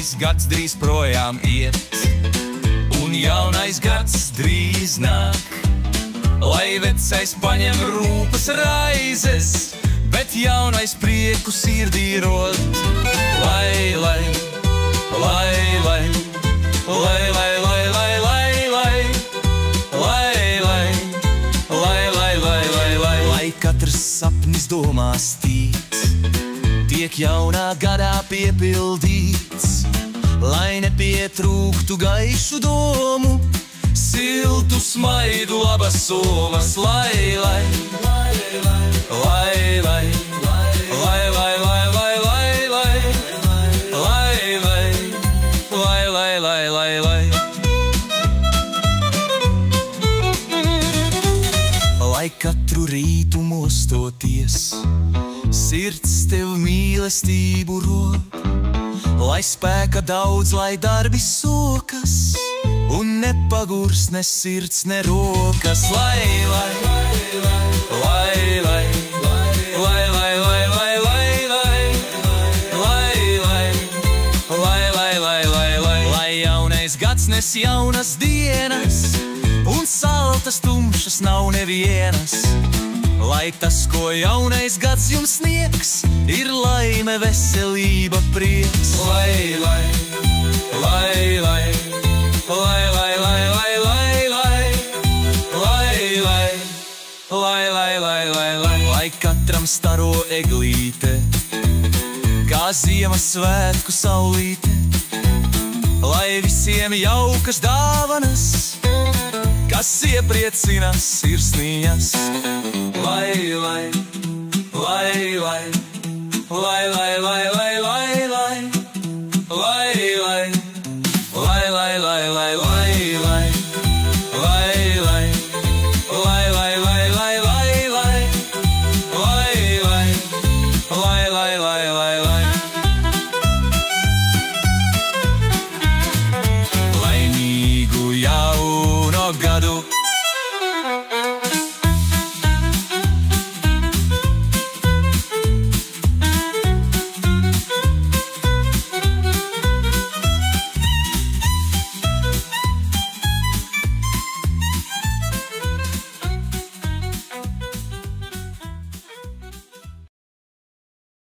Vecais gads drīz projām iet, un jaunais gads drīz nāk. Lai vecais paņem rūpes raizes, bet jaunais prieku sirdī rod. Lai, lai, lai, lai, lai, lai, lai, lai, lai, lai, lai, lai, lai, lai, lai, lai, lai, lai katrs sapnis domās tīts, tiek jaunā gadā piepildīts, lai nepietrūktu gaišu domu, siltu smaidu labas somas, lai, lai, lai, lai, lai, lai, lai, lai, lai, lai, lai, lai, lai, lai, lai, lai, lai. Lai katru rītu mostoties, sirds tev mīlestību rod, lai spēka daudz, lai darbi sokas, un nepagurs ne sirds, ne rokas. Lai, lai, lai, lai, lai, lai, lai, lai, lai, lai, lai, lai, lai, lai, lai, lai, lai jaunais gads nes jaunas dienas, un saltas tumšas nav nevienas. Lai tas, ko jaunais gads jums sniegs, ir laime, veselība, prieks. Lai, lai, lai, lai, lai, lai, lai, lai, lai, lai, lai, lai, lai, lai, lai, lai, lai, lai katram staro eglīte, kā Ziemassvētku saulīte, lai visiem jaukas dāvanas, kas iepriecina sirsniņas. Lai,